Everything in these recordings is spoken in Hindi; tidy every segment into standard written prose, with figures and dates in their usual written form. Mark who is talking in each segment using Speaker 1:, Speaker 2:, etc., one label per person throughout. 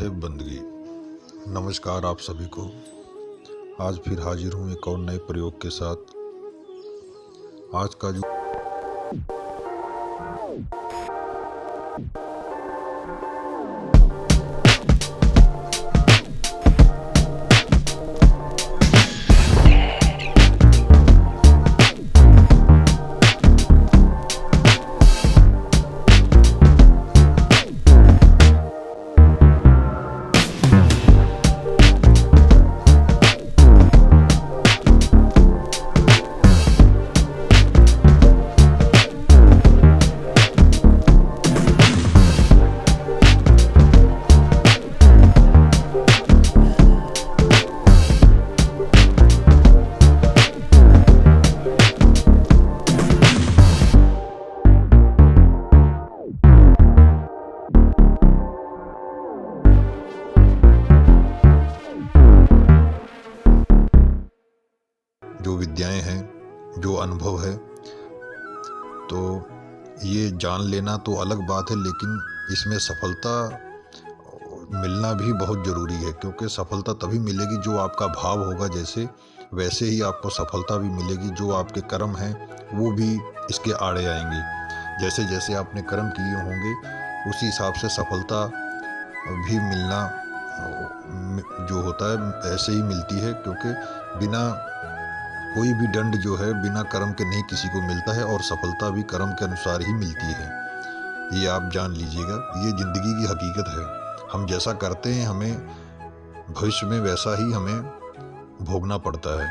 Speaker 1: है बंदगी। नमस्कार आप सभी को। आज फिर हाजिर हूँ एक और नए प्रयोग के साथ। आज का जो विद्याएं हैं, जो अनुभव है, तो ये जान लेना तो अलग बात है, लेकिन इसमें सफलता मिलना भी बहुत ज़रूरी है। क्योंकि सफलता तभी मिलेगी जो आपका भाव होगा, जैसे वैसे ही आपको सफलता भी मिलेगी। जो आपके कर्म हैं वो भी इसके आड़े आएंगे। जैसे जैसे आपने कर्म किए होंगे उसी हिसाब से सफलता भी मिलना जो होता है ऐसे ही मिलती है। क्योंकि बिना कोई भी दंड जो है बिना कर्म के नहीं किसी को मिलता है, और सफलता भी कर्म के अनुसार ही मिलती है। ये आप जान लीजिएगा, ये ज़िंदगी की हकीकत है। हम जैसा करते हैं हमें भविष्य में वैसा ही हमें भोगना पड़ता है।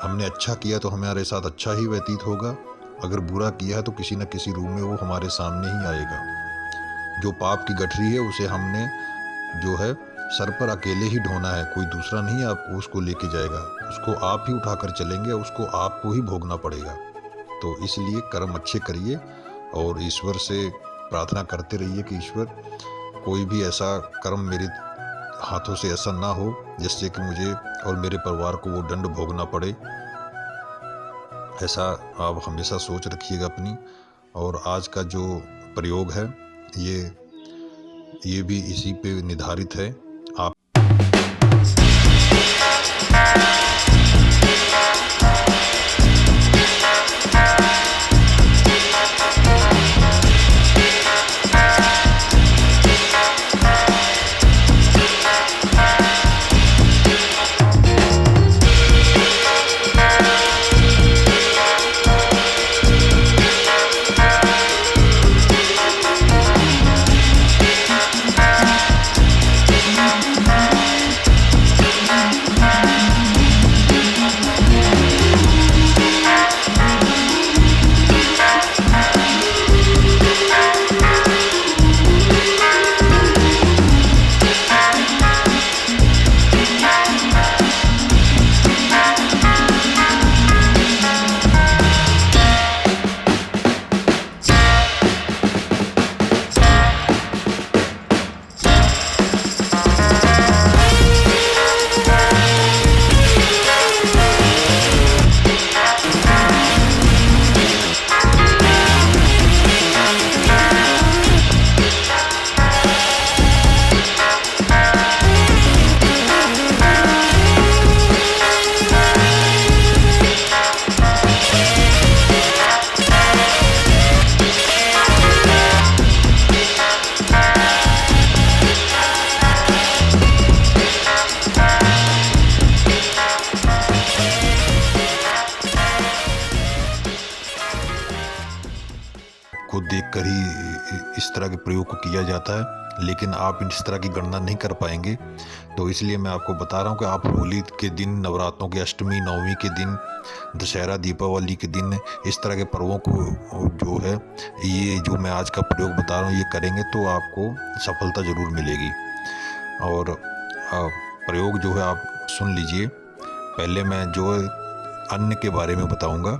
Speaker 1: हमने अच्छा किया तो हमारे साथ अच्छा ही व्यतीत होगा, अगर बुरा किया है तो किसी न किसी रूप में वो हमारे सामने ही आएगा। जो पाप की गठरी है उसे हमने जो है सर पर अकेले ही ढोना है, कोई दूसरा नहीं आपको उसको लेके जाएगा। उसको आप ही उठाकर चलेंगे, उसको आपको ही भोगना पड़ेगा। तो इसलिए कर्म अच्छे करिए और ईश्वर से प्रार्थना करते रहिए कि ईश्वर कोई भी ऐसा कर्म मेरे हाथों से ऐसा ना हो जिससे कि मुझे और मेरे परिवार को वो दंड भोगना पड़े। ऐसा आप हमेशा सोच रखिएगा अपनी। और आज का जो प्रयोग है ये भी इसी पे निर्धारित है। आप को देखकर ही इस तरह के प्रयोग को किया जाता है, लेकिन आप इस तरह की गणना नहीं कर पाएंगे। तो इसलिए मैं आपको बता रहा हूँ कि आप होली के दिन, नवरात्रों के अष्टमी नवमी के दिन, दशहरा दीपावली के दिन इस तरह के पर्वों को जो है ये जो मैं आज का प्रयोग बता रहा हूँ ये करेंगे तो आपको सफलता ज़रूर मिलेगी। और प्रयोग जो है आप सुन लीजिए। पहले मैं जो अन्न के बारे में बताऊँगा।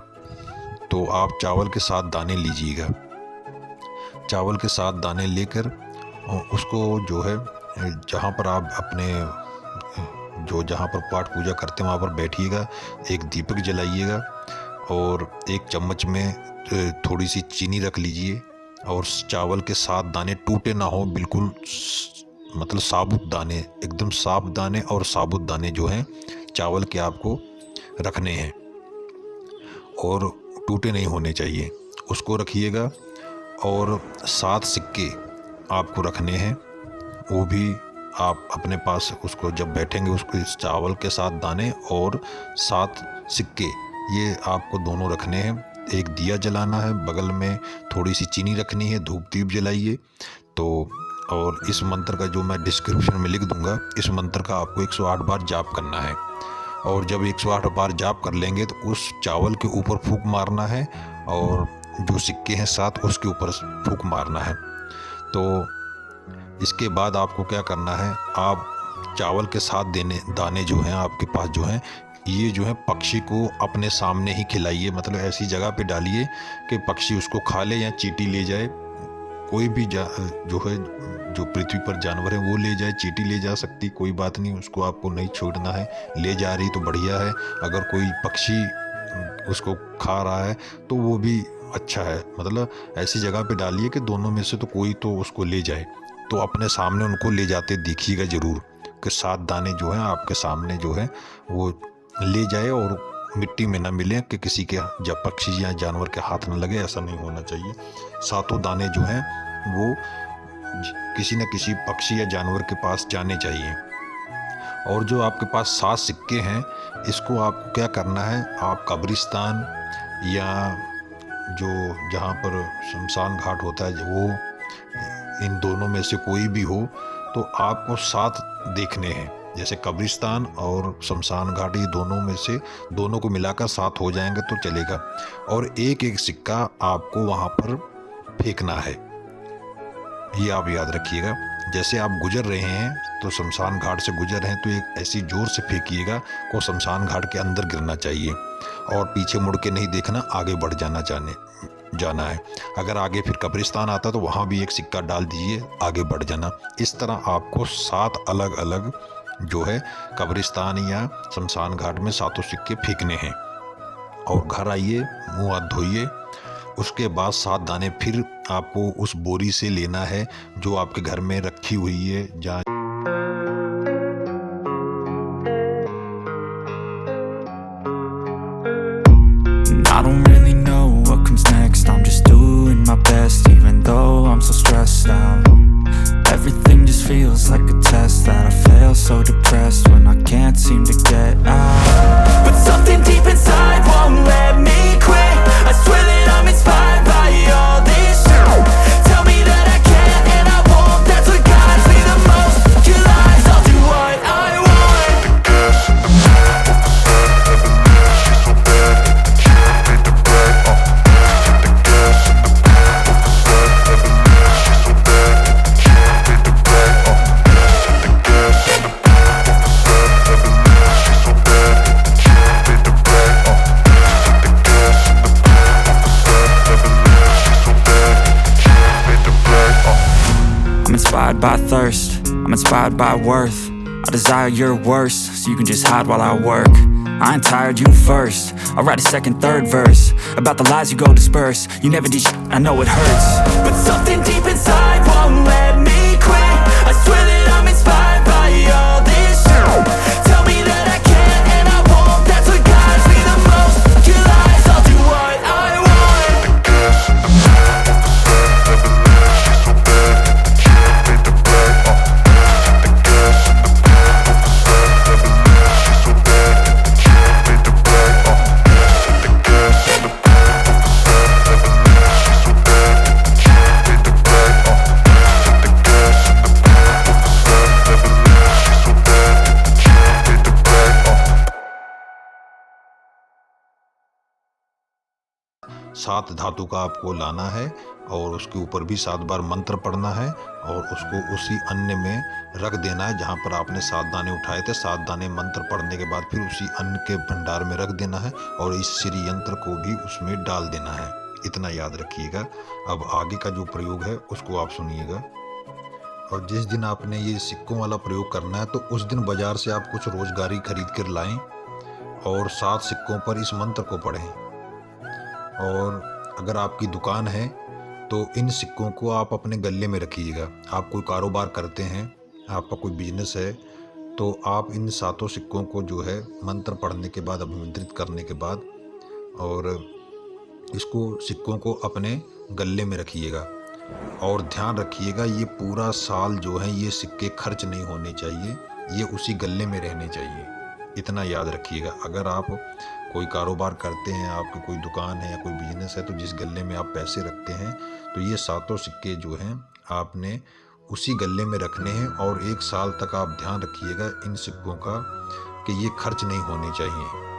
Speaker 1: तो आप चावल के 7 दाने लीजिएगा। चावल के 7 दाने लेकर उसको जो है जहाँ पर आप अपने जहाँ पर पाठ पूजा करते हैं वहाँ पर बैठिएगा, एक दीपक जलाइएगा और एक चम्मच में थोड़ी सी चीनी रख लीजिए। और चावल के 7 दाने टूटे ना हो, बिल्कुल मतलब साबुत दाने, एकदम साफ दाने और साबुत दाने जो हैं चावल के आपको रखने हैं और टूटे नहीं होने चाहिए, उसको रखिएगा। और 7 सिक्के आपको रखने हैं, वो भी आप अपने पास, उसको जब बैठेंगे उसको इस चावल के 7 दाने और 7 सिक्के ये आपको दोनों रखने हैं। एक दिया जलाना है, बगल में थोड़ी सी चीनी रखनी है, धूप दीप जलाइए। तो और इस मंत्र का जो मैं डिस्क्रिप्शन में लिख दूंगा, इस मंत्र का आपको 108 बार जाप करना है। और जब 108 बार जाप कर लेंगे तो उस चावल के ऊपर फूंक मारना है और जो सिक्के हैं 7 उसके ऊपर फूंक मारना है। तो इसके बाद आपको क्या करना है, आप चावल के 7 दाने जो हैं आपके पास जो हैं, ये जो है पक्षी को अपने सामने ही खिलाइए। मतलब ऐसी जगह पे डालिए कि पक्षी उसको खा ले या चींटी ले जाए। कोई भी जो है, जो पृथ्वी पर जानवर है वो ले जाए, चींटी ले जा सकती, कोई बात नहीं, उसको आपको नहीं छोड़ना है। ले जा रही तो बढ़िया है, अगर कोई पक्षी उसको खा रहा है तो वो भी अच्छा है। मतलब ऐसी जगह पे डालिए कि दोनों में से तो कोई तो उसको ले जाए। तो अपने सामने उनको ले जाते देखिएगा ज़रूर कि 7 दाने जो हैं आपके सामने जो है वो ले जाए और मिट्टी में ना मिले कि किसी के जब पक्षी या जानवर के हाथ न लगे, ऐसा नहीं होना चाहिए। 7 दाने जो हैं वो किसी न किसी पक्षी या जानवर के पास जाने चाहिए। और जो आपके पास 7 सिक्के हैं, इसको आपको क्या करना है, आप कब्रिस्तान या जो जहाँ पर शमशान घाट होता है वो, इन दोनों में से कोई भी हो, तो आपको 7 देखने हैं। जैसे कब्रिस्तान और शमशान घाट, ये दोनों में से दोनों को मिलाकर 7 हो जाएंगे तो चलेगा। और एक एक सिक्का आपको वहाँ पर फेंकना है, ये आप याद रखिएगा। जैसे आप गुजर रहे हैं तो शमशान घाट से गुजर रहे हैं तो एक ऐसी जोर से फेंकिएगा को शमशान घाट के अंदर गिरना चाहिए और पीछे मुड़ के नहीं देखना, आगे बढ़ जाना है। अगर आगे फिर कब्रिस्तान आता तो वहाँ भी एक सिक्का डाल दीजिए, आगे बढ़ जाना। इस तरह आपको 7 अलग अलग जो है कब्रिस्तान या शमशान घाट में 7 सिक्के फेंकने हैं। और घर आइए, मुंह हाथ धोइए, उसके बाद 7 दाने फिर आपको उस बोरी से लेना है जो आपके घर में रखी हुई है। जहाँ
Speaker 2: I don't really know what comes next. I'm just doing my best, even though I'm so stressed out. Everything just feels like a test that I fail, so depressed when I can't seem to get out. But something deep inside won't let me quit. I swear that I'm inspired by all this shit. Tell me that I can and I won't. That's what guides me the most. Your lies, I'll do what I want. I'm inspired by thirst, I'm inspired by worth. I desire your worst, so you can just hide while I work. I ain't tired, you first. I'll write a second, third verse about the lies you go disperse. You never did shit, I know it hurts. But something deep inside won't let me quit. I swear that I'm inspired by all this shit. Tell me that I can and I won't. That's what guides me the most. Your lies, I'll do what I want.
Speaker 1: सात धातु का आपको लाना है और उसके ऊपर भी 7 बार मंत्र पढ़ना है और उसको उसी अन्न में रख देना है जहाँ पर आपने 7 दाने उठाए थे। 7 दाने मंत्र पढ़ने के बाद फिर उसी अन्न के भंडार में रख देना है और इस श्री यंत्र को भी उसमें डाल देना है। इतना याद रखिएगा। अब आगे का जो प्रयोग है उसको आप सुनिएगा। और जिस दिन आपने ये सिक्कों वाला प्रयोग करना है तो उस दिन बाजार से आप कुछ रोजगारी खरीद कर लाएं और 7 सिक्कों पर इस मंत्र को पढ़ें। और अगर आपकी दुकान है तो इन सिक्कों को आप अपने गले में रखिएगा। आप कोई कारोबार करते हैं आपका कोई बिजनेस है, तो आप इन 7 सिक्कों को जो है मंत्र पढ़ने के बाद, अभिमंत्रित करने के बाद, और इसको सिक्कों को अपने गले में रखिएगा। और ध्यान रखिएगा, ये पूरा साल जो है ये सिक्के खर्च नहीं होने चाहिए, ये उसी गले में रहने चाहिए। इतना याद रखिएगा। अगर आप कोई कारोबार करते हैं, आपकी कोई दुकान है या कोई बिजनेस है, तो जिस गले में आप पैसे रखते हैं, तो ये 7 सिक्के जो हैं आपने उसी गले में रखने हैं। और 1 साल तक आप ध्यान रखिएगा इन सिक्कों का कि ये खर्च नहीं होने चाहिए।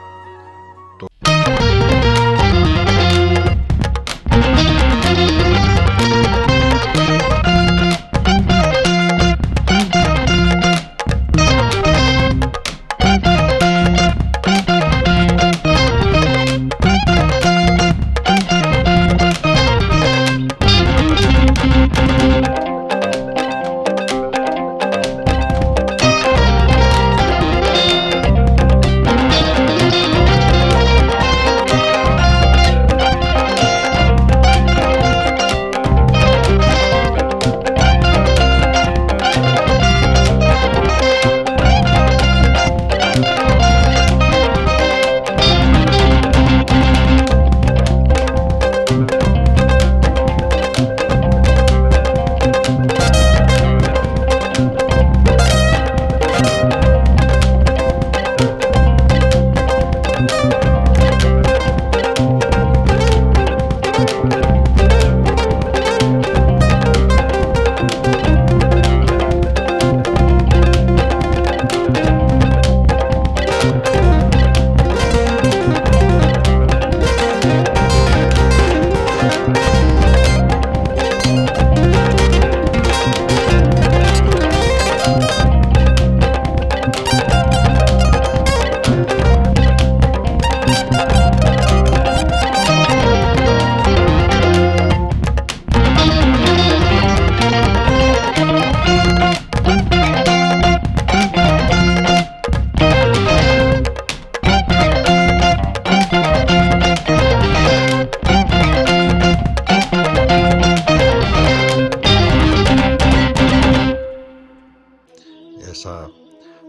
Speaker 1: ऐसा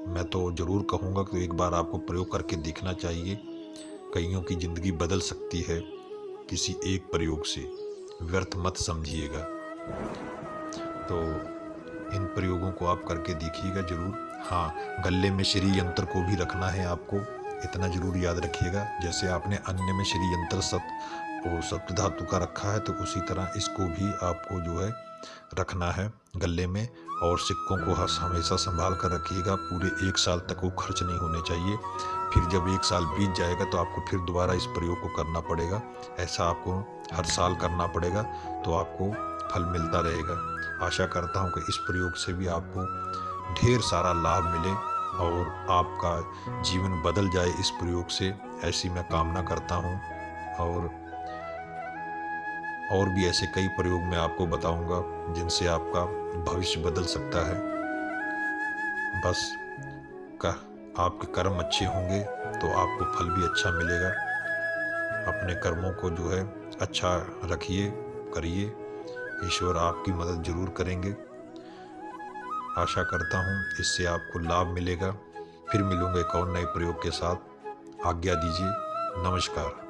Speaker 1: मैं तो ज़रूर कहूँगा कि एक बार आपको प्रयोग करके देखना चाहिए। कईयों की ज़िंदगी बदल सकती है किसी एक प्रयोग से, व्यर्थ मत समझिएगा। तो इन प्रयोगों को आप करके देखिएगा ज़रूर। हाँ, गले में श्री यंत्र को भी रखना है आपको, इतना ज़रूर याद रखिएगा। जैसे आपने अन्य में श्री यंत्र सप्त धातु का रखा है, तो उसी तरह इसको भी आपको जो है रखना है गले में। और सिक्कों को हमेशा संभाल कर रखिएगा। पूरे 1 साल तक वो खर्च नहीं होने चाहिए। फिर जब 1 साल बीत जाएगा तो आपको फिर दोबारा इस प्रयोग को करना पड़ेगा। ऐसा आपको हर साल करना पड़ेगा, तो आपको फल मिलता रहेगा। आशा करता हूँ कि इस प्रयोग से भी आपको ढेर सारा लाभ मिले और आपका जीवन बदल जाए इस प्रयोग से, ऐसी मैं कामना करता हूँ। और भी ऐसे कई प्रयोग मैं आपको बताऊंगा जिनसे आपका भविष्य बदल सकता है। बस आपके कर्म अच्छे होंगे तो आपको फल भी अच्छा मिलेगा। अपने कर्मों को जो है अच्छा रखिए, करिए, ईश्वर आपकी मदद जरूर करेंगे। आशा करता हूँ इससे आपको लाभ मिलेगा। फिर मिलूंगा एक और नए प्रयोग के साथ। आज्ञा दीजिए। नमस्कार।